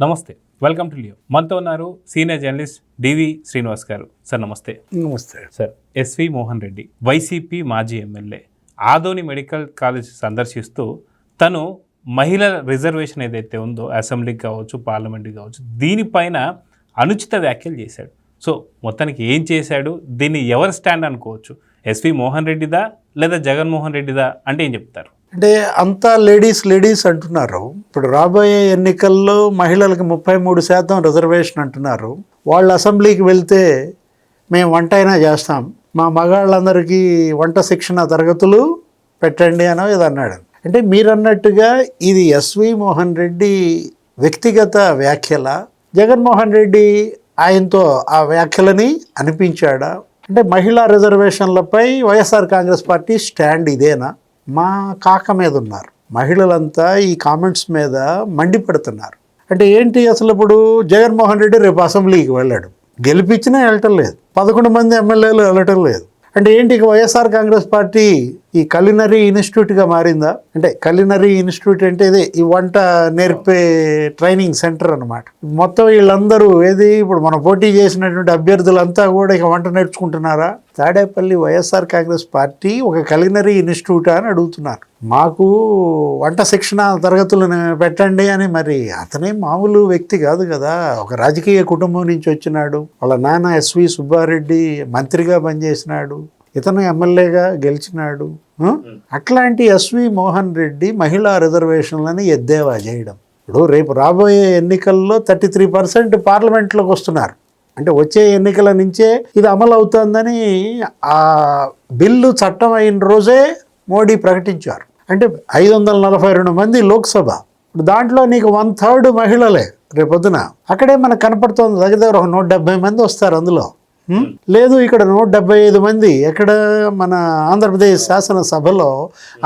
నమస్తే, welcome to Leo. మనతో ఉన్నారు సీనియర్ జర్నలిస్ట్ డివి శ్రీనివాస్ గారు. సార్ నమస్తే. నమస్తే సార్. ఎస్వి మోహన్ రెడ్డి వైసీపీ మాజీ ఎమ్మెల్యే ఆదోని మెడికల్ కాలేజ్ సందర్శిస్తూ తను మహిళల రిజర్వేషన్ ఏదైతే ఉందో అసెంబ్లీకి కావచ్చు, పార్లమెంట్కి కావచ్చు, దీనిపైన అనుచిత వ్యాఖ్యలు చేశాడు. సో మొత్తానికి ఏం చేశాడు, దీన్ని ఎవరు స్టాండ్ అనుకోవచ్చు? ఎస్వి మోహన్ రెడ్డిదా లేదా జగన్మోహన్ రెడ్డిదా అంటే ఏం చెప్తారు? అంటే అంతా లేడీస్ అంటున్నారు. ఇప్పుడు రాబోయే ఎన్నికల్లో మహిళలకు 33% రిజర్వేషన్ అంటున్నారు. వాళ్ళు అసెంబ్లీకి వెళ్తే మేము వంట అయినా చేస్తాం, మా మగాళ్ళందరికీ వంట శిక్షణ తరగతులు పెట్టండి అనో ఇది అన్నాడు. అంటే మీరన్నట్టుగా ఇది ఎస్వి మోహన్ రెడ్డి వ్యక్తిగత వ్యాఖ్యల, జగన్మోహన్ రెడ్డి ఆయనతో ఆ వ్యాఖ్యలని అనిపించాడా? అంటే మహిళా రిజర్వేషన్లపై వైఎస్ఆర్ కాంగ్రెస్ పార్టీ స్టాండ్ ఇదేనా? మా కాక మీద ఉన్నారు మహిళలంతా, ఈ కామెంట్స్ మీద మండిపడుతున్నారు. అంటే ఏంటి అసలు? ఇప్పుడు జగన్మోహన్ రెడ్డి రేపు అసెంబ్లీకి వెళ్ళాడు, గెలిపించినా వెళ్ళటం లేదు, 11 మంది ఎమ్మెల్యేలు వెళ్ళటం లేదు. అంటే ఏంటి, ఇక వైఎస్ఆర్ కాంగ్రెస్ పార్టీ ఈ కలినరీ ఇన్స్టిట్యూట్గా మారిందా? అంటే కలినరీ ఇన్స్టిట్యూట్ అంటే ఇదే ఈ వంట నేర్పే ట్రైనింగ్ సెంటర్ అనమాట. మొత్తం వీళ్ళందరూ ఏది ఇప్పుడు మనం పోటీ చేసినటువంటి అభ్యర్థులంతా కూడా ఇక వంట నేర్చుకుంటున్నారా? తాడేపల్లి వైఎస్ఆర్ కాంగ్రెస్ పార్టీ ఒక కలినరీ ఇన్స్టిట్యూట్ అని అడుగుతున్నారు. మాకు వంట శిక్షణ తరగతులు పెట్టండి అని. మరి అతనే మామూలు వ్యక్తి కాదు కదా, ఒక రాజకీయ కుటుంబం నుంచి వచ్చినాడు. వాళ్ళ నాన్న ఎస్వి సుబ్బారెడ్డి మంత్రిగా పనిచేసినాడు, ఇతను ఎమ్మెల్యేగా గెలిచినాడు. అట్లాంటి ఎస్వి మోహన్ రెడ్డి మహిళా రిజర్వేషన్లని ఎద్దేవా చేయడం. ఇప్పుడు రేపు రాబోయే ఎన్నికల్లో 33% పార్లమెంట్లోకి వస్తున్నారు. అంటే వచ్చే ఎన్నికల నుంచే ఇది అమలు అవుతుందని ఆ బిల్లు చట్టం అయిన రోజే మోడీ ప్రకటించారు. అంటే 542 మంది లోక్సభ, ఇప్పుడు దాంట్లో నీకు 1/3 మహిళలే రేపొద్దున. అక్కడే మనకు కనపడుతుంది దగ్గర ఒక 170 మంది వస్తారు అందులో. లేదు ఇక్కడ 175 మంది ఎక్కడ మన ఆంధ్రప్రదేశ్ శాసనసభలో,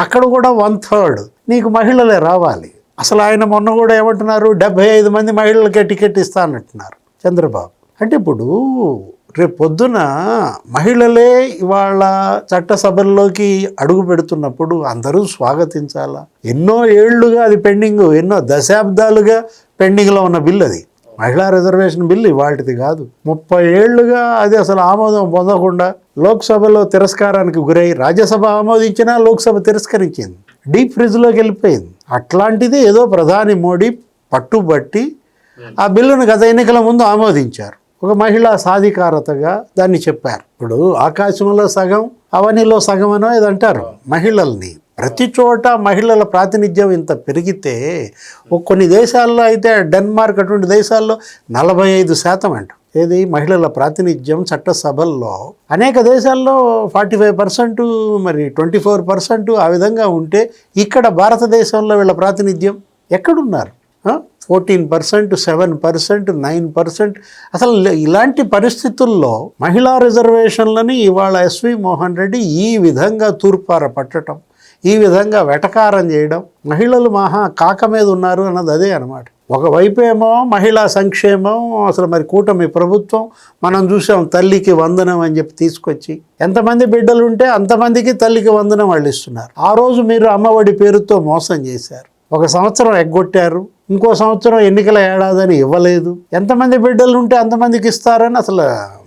అక్కడ కూడా 1/3 నీకు మహిళలే రావాలి. అసలు ఆయన మొన్న కూడా ఏమంటున్నారు, 75 మంది మహిళలకే టికెట్ ఇస్తా అన్నట్టున్నారు చంద్రబాబు. అంటే ఇప్పుడు రేపు పొద్దున మహిళలే ఇవాళ చట్టసభల్లోకి అడుగు పెడుతున్నప్పుడు అందరూ స్వాగతించాలా? ఎన్నో ఏళ్లుగా అది పెండింగ్, ఎన్నో దశాబ్దాలుగా పెండింగ్లో ఉన్న బిల్ అది. మహిళా రిజర్వేషన్ బిల్లు ఇవాళది కాదు, 30 ఏళ్లుగా అది అసలు ఆమోదం పొందకుండా లోక్సభలో తిరస్కారానికి గురై, రాజ్యసభ ఆమోదించినా లోక్సభ తిరస్కరించింది, డీప్ ఫ్రిడ్జ్లోకి వెళ్ళిపోయింది. అట్లాంటిది ఏదో ప్రధాని మోడీ పట్టుబట్టి ఆ బిల్లును గత ఎన్నికల ముందు ఆమోదించారు. ఒక మహిళా సాధికారతగా దాన్ని చెప్పారు. ఇప్పుడు ఆకాశంలో సగం అవనిలో సగం అనో ఇది అంటారు. మహిళల్ని ప్రతి చోట మహిళల ప్రాతినిధ్యం ఇంత పెరిగితే, కొన్ని దేశాల్లో అయితే డెన్మార్క్ అటువంటి దేశాల్లో 45% అంట ఏది మహిళల ప్రాతినిధ్యం చట్టసభల్లో. అనేక దేశాల్లో 45%, మరి 24% ఆ విధంగా ఉంటే, ఇక్కడ భారతదేశంలో వీళ్ళ ప్రాతినిధ్యం ఎక్కడున్నారు? 14%, 7%, 9%. అసలు ఇలాంటి పరిస్థితుల్లో మహిళా రిజర్వేషన్లని ఇవాళ ఎస్వి మోహన్ రెడ్డి ఈ విధంగా తూర్పార పట్టడం, ఈ విధంగా వెటకారం చేయడం, మహిళలు మహా కాక మీద ఉన్నారు అన్నది అదే అనమాట. ఒకవైపు ఏమో మహిళా సంక్షేమం, అసలు మరి కూటమి ప్రభుత్వం మనం చూసాం, తల్లికి వందనం అని చెప్పి తీసుకొచ్చి ఎంతమంది బిడ్డలు ఉంటే అంతమందికి తల్లికి వందనం వాళ్ళు ఇస్తున్నారు. ఆ రోజు మీరు అమ్మఒడి పేరుతో మోసం చేశారు. ఒక సంవత్సరం ఎగ్గొట్టారు, ఇంకో సంవత్సరం ఎన్నికల ఏడాదని ఇవ్వలేదు. ఎంతమంది బిడ్డలు ఉంటే అంతమందికి ఇస్తారని అసలు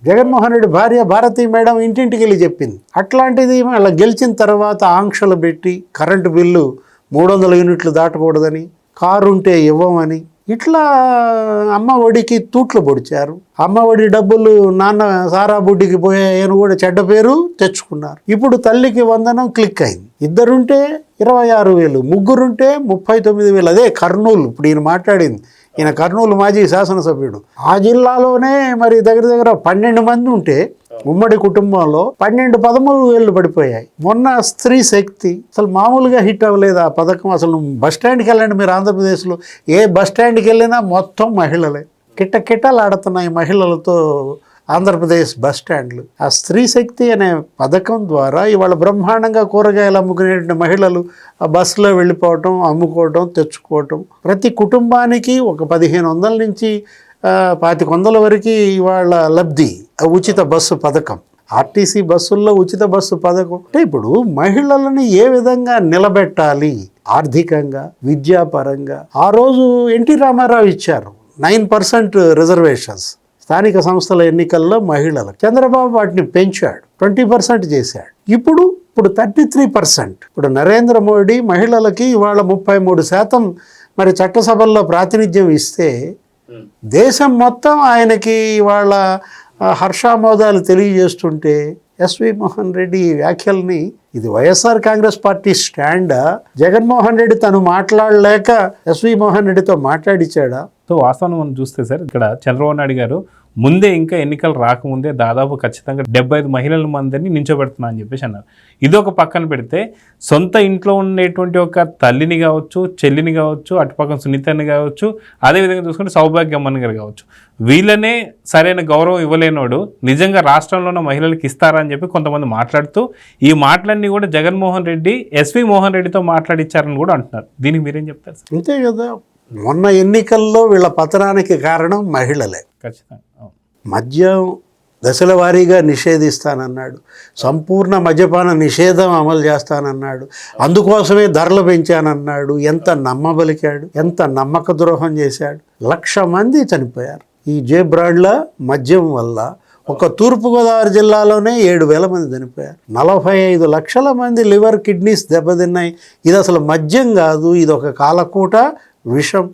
జగన్మోహన్ రెడ్డి భార్య భారతి మేడం ఇంటింటికి వెళ్ళి చెప్పింది. అట్లాంటిది అలా గెలిచిన తర్వాత ఆంక్షలు పెట్టి కరెంటు బిల్లు 300 యూనిట్లు దాటకూడదని, కారు ఉంటే ఇవ్వమని, ఇట్లా అమ్మ ఒడికి తూట్లు పొడిచారు. అమ్మ ఒడి డబ్బులు నాన్న సారా బుడ్డికి పోయాయని కూడా చెడ్డ పేరు తెచ్చుకున్నారు. ఇప్పుడు తల్లికి వందనం క్లిక్ అయింది. ఇద్దరుంటే 26,000, ముగ్గురుంటే 39,000. అదే కర్నూలు, ఇప్పుడు ఈయన మాట్లాడింది, ఈయన కర్నూలు మాజీ శాసనసభ్యుడు. ఆ జిల్లాలోనే మరి దగ్గర 12 మంది ఉంటే ఉమ్మడి కుటుంబంలో 12-13 పడిపోయాయి. మొన్న స్త్రీ శక్తి అసలు మామూలుగా హిట్ అవ్వలేదు ఆ పథకం. అసలు బస్ స్టాండ్కి వెళ్ళండి మీరు, ఆంధ్రప్రదేశ్లో ఏ బస్ స్టాండ్కి వెళ్ళినా మొత్తం మహిళలే. కిట్టకిట్టలాడుతున్నాయి మహిళలతో ఆంధ్రప్రదేశ్ బస్ స్టాండ్లు. ఆ స్త్రీ శక్తి అనే పథకం ద్వారా ఇవాళ బ్రహ్మాండంగా కూరగాయలు అమ్ముకునే మహిళలు ఆ బస్సులో వెళ్ళిపోవటం, అమ్ముకోవటం, తెచ్చుకోవటం. ప్రతి కుటుంబానికి ఒక 1,500 నుంచి 2,500 వరకు ఇవాళ లబ్ధి ఉచిత బస్సు పథకం. ఆర్టీసీ బస్సుల్లో ఉచిత బస్సు పథకం. అంటే ఇప్పుడు మహిళలని ఏ విధంగా నిలబెట్టాలి ఆర్థికంగా, విద్యాపరంగా, ఆ రోజు ఎన్టీ రామారావు ఇచ్చారు 9% రిజర్వేషన్స్ స్థానిక సంస్థల ఎన్నికల్లో మహిళలకు. చంద్రబాబు వాటిని పెంచాడు, 20% చేశాడు. ఇప్పుడు 33%. ఇప్పుడు నరేంద్ర మోడీ మహిళలకి ఇవాళ 33% మరి చట్టసభల్లో ప్రాతినిధ్యం ఇస్తే దేశం మొత్తం ఆయనకి ఇవాళ హర్షామోదాలు తెలియజేస్తుంటే ఎస్వి మోహన్ రెడ్డి ఈ వ్యాఖ్యల్ని, ఇది వైఎస్ఆర్ కాంగ్రెస్ పార్టీ స్టాండా, జగన్మోహన్ రెడ్డి తను మాట్లాడలేక ఎస్వి మోహన్ రెడ్డితో మాట్లాడిచ్చాడా? సో వాస్తవం మనం చూస్తే సార్, ఇక్కడ చంద్రబాబు నాయుడు గారు ముందే ఇంకా ఎన్నికలు రాకముందే దాదాపు ఖచ్చితంగా 75 మహిళల మందిని నించోబెడుతున్నా అని చెప్పేసి అన్నారు. ఇది ఒక పక్కన పెడితే సొంత ఇంట్లో ఉండేటువంటి ఒక తల్లిని కావచ్చు, చెల్లిని కావచ్చు, అటుపక్కన సునీతని కావచ్చు, అదేవిధంగా చూసుకుంటే సౌభాగ్యమ్మని గారు కావచ్చు, వీళ్ళనే సరైన గౌరవం ఇవ్వలేనోడు నిజంగా రాష్ట్రంలో ఉన్న మహిళలకు ఇస్తారని చెప్పి కొంతమంది మాట్లాడుతూ ఈ మాటలన్నీ కూడా జగన్మోహన్ రెడ్డి ఎస్వి మోహన్ రెడ్డితో మాట్లాడిచ్చారని కూడా అంటున్నారు. దీనికి మీరేం చెప్తారు సార్? అంతే కదా, మొన్న ఎన్నికల్లో వీళ్ళ పతనానికి కారణం మహిళలే. ఖచ్చితంగా మద్యం దశల వారీగా నిషేధిస్తానన్నాడు, సంపూర్ణ మద్యపాన నిషేధం అమలు చేస్తానన్నాడు, అందుకోసమే ధరలు పెంచానన్నాడు. ఎంత నమ్మబలికాడు, ఎంత నమ్మక ద్రోహం చేశాడు. 1,00,000 మంది చనిపోయారు ఈ జే బ్రాడ్ల మద్యం వల్ల. ఒక తూర్పుగోదావరి జిల్లాలోనే 7,000 మంది చనిపోయారు. 45 లక్షల మంది లివర్ కిడ్నీస్ దెబ్బతిన్నాయి. ఇది అసలు మద్యం కాదు, ఇది ఒక కాలకూట విషం,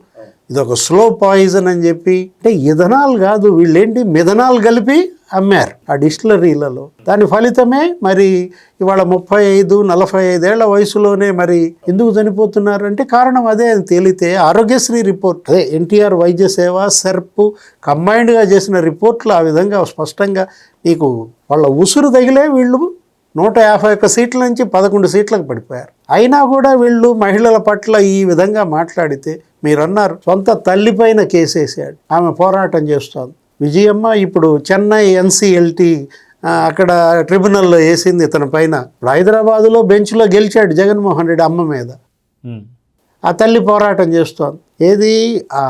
ఇది ఒక స్లో పాయిజన్ అని చెప్పి. అంటే ఇథనాల్ కాదు, వీళ్ళేంటి మిథనాల్ కలిపి అమ్మారు ఆ డిస్టిలరీలలో. దాని ఫలితమే మరి ఇవాళ 35-45 ఏళ్ల వయసులోనే మరి ఎందుకు చనిపోతున్నారంటే కారణం అదే అని తేలితే ఆరోగ్యశ్రీ రిపోర్ట్, అదే ఎన్టీఆర్ వైద్య సేవ సెర్ప్ కంబైన్డ్గా చేసిన రిపోర్ట్లు ఆ విధంగా స్పష్టంగా నీకు వాళ్ళ ఉసురు తగిలే వీళ్ళు 151 సీట్ల నుంచి 11 సీట్లకు పడిపోయారు. అయినా కూడా వీళ్ళు మహిళల పట్ల ఈ విధంగా మాట్లాడితే, మీరన్నారు సొంత తల్లిపైన కేసేసాడు, ఆమె పోరాటం చేస్తోంది. విజయమ్మ ఇప్పుడు చెన్నై ఎన్సిఎల్టీ అక్కడ ట్రిబ్యునల్లో వేసింది ఇతని పైన. హైదరాబాదులో బెంచ్లో గెలిచాడు జగన్మోహన్ రెడ్డి అమ్మ మీద. ఆ తల్లి పోరాటం చేస్తోంది. ఏది ఆ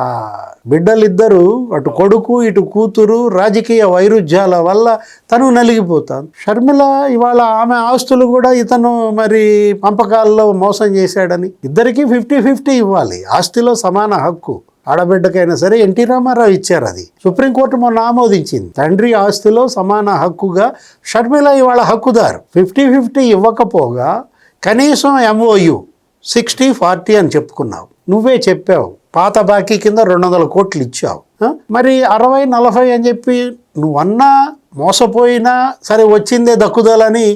బిడ్డలిద్దరూ, అటు కొడుకు ఇటు కూతురు రాజకీయ వైరుధ్యాల వల్ల తను నలిగిపోతాను. షర్మిల ఇవాళ ఆమె ఆస్తులు కూడా ఇతను మరి పంపకాల్లో మోసం చేశాడని, ఇద్దరికీ 50-50 ఇవ్వాలి, ఆస్తిలో సమాన హక్కు. ఆడబిడ్డకైనా సరే ఎన్టీ రామారావు ఇచ్చారు, అది సుప్రీంకోర్టు మొన్న ఆమోదించింది. తండ్రి ఆస్తిలో సమాన హక్కుగా షర్మిల ఇవాళ హక్కుదారు. 50-50 ఇవ్వకపోగా కనీసం MOU 60-40 అని చెప్పుకున్నావు, నువ్వే చెప్పావు. పాత బాకీ కింద 200 కోట్లు ఇచ్చావు. మరి 60-40 అని చెప్పి నువ్వన్నా మోసపోయినా సరే వచ్చిందే దక్కుదలని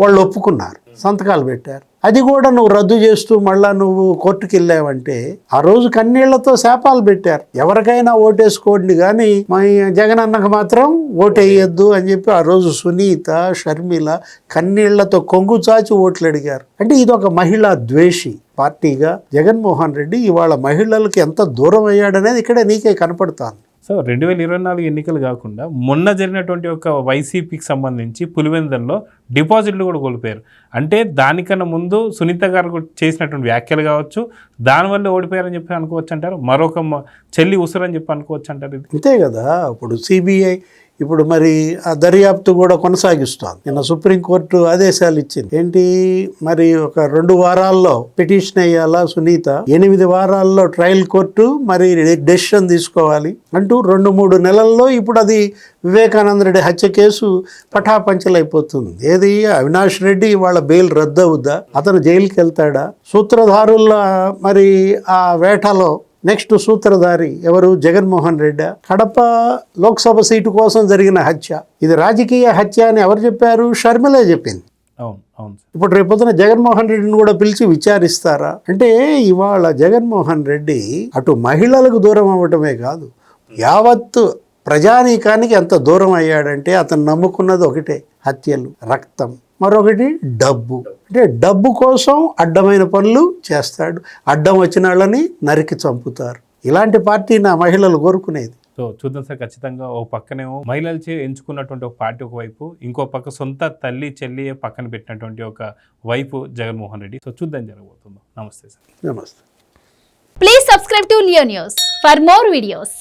వాళ్ళు ఒప్పుకున్నారు, సంతకాలు పెట్టారు. అది కూడా నువ్వు రద్దు చేస్తూ మళ్ళా నువ్వు కోర్టుకు వెళ్ళావంటే ఆ రోజు కన్నీళ్లతో శాపాలు పెట్టారు. ఎవరికైనా ఓటేసుకోండి కానీ మా జగన్ అన్నకు మాత్రం ఓటేయద్దు అని చెప్పి ఆ రోజు సునీత, షర్మిల కన్నీళ్లతో కొంగు చాచి ఓట్లు అడిగారు. అంటే ఇది ఒక మహిళా ద్వేషి పార్టీగా జగన్మోహన్ రెడ్డి ఇవాళ మహిళలకు ఎంత దూరం అయ్యాడనేది ఇక్కడే నీకే కనపడుతుంది. సో 2024 ఎన్నికలు కాకుండా మొన్న జరిగినటువంటి ఒక వైసీపీకి సంబంధించి పులివెందుల్లో డిపాజిట్లు కూడా కోల్పోయారు. అంటే దానికన్నా ముందు సునీత గారు చేసినటువంటి వ్యాఖ్యలు కావచ్చు, దానివల్ల ఓడిపోయారని చెప్పి అనుకోవచ్చు అంటారు. మరొక చెల్లి ఉసురని చెప్పి అనుకోవచ్చు అంటారు. ఇది అంతే కదా. ఇప్పుడు సిబిఐ ఇప్పుడు మరి ఆ దర్యాప్తు కూడా కొనసాగిస్తోంది. నిన్న సుప్రీంకోర్టు ఆదేశాలు ఇచ్చింది. ఏంటి మరి ఒక 2 వారాల్లో పిటిషన్ వేయాలా సునీత, 8 వారాల్లో ట్రయల్ కోర్టు మరి డెసిషన్ తీసుకోవాలి అంటూ 2-3 నెలల్లో ఇప్పుడు అది వివేకానంద రెడ్డి హత్య కేసు పటాపంచలైపోతుంది. ఏది అవినాష్ రెడ్డి వాళ్ళ బెయిల్ రద్దు అవుద్దా, అతను జైలుకి వెళ్తాడా, సూత్రధారుల మరి ఆ వేటలో నెక్స్ట్ సూత్రధారి ఎవరు, జగన్మోహన్ రెడ్డి. కడప లోక్సభ సీటు కోసం జరిగిన హత్య, ఇది రాజకీయ హత్య అని ఎవరు చెప్పారు? షర్మిలే చెప్పింది. ఇప్పుడు రేపొద్దున జగన్మోహన్ రెడ్డిని కూడా పిలిచి విచారిస్తారా? అంటే ఇవాళ జగన్మోహన్ రెడ్డి అటు మహిళలకు దూరం అవ్వటమే కాదు, యావత్తు ప్రజానీకానికి ఎంత దూరం అయ్యాడంటే అతను నమ్ముకున్నది ఒకటే, హత్యలు, రక్తం, మరొకటి డబ్బు. అంటే డబ్బు కోసం అడ్డమైన పనులు చేస్తాడు, అడ్డం వచ్చిన వాళ్ళని నరికి చంపుతారు. ఇలాంటి పార్టీ నా మహిళలు కోరుకునేది. సో చూద్దాం సార్, ఖచ్చితంగా ఓ పక్కనేమో మహిళలచే ఎంచుకున్నటువంటి ఒక పార్టీ ఒకవైపు, ఇంకో పక్క సొంత తల్లి చెల్లి పక్కన పెట్టినటువంటి ఒక వైపు జగన్మోహన్ రెడ్డి. సో చూద్దాం జరగబోతుందో. నమస్తే సార్. నమస్తే. Please subscribe to Leo news for more videos.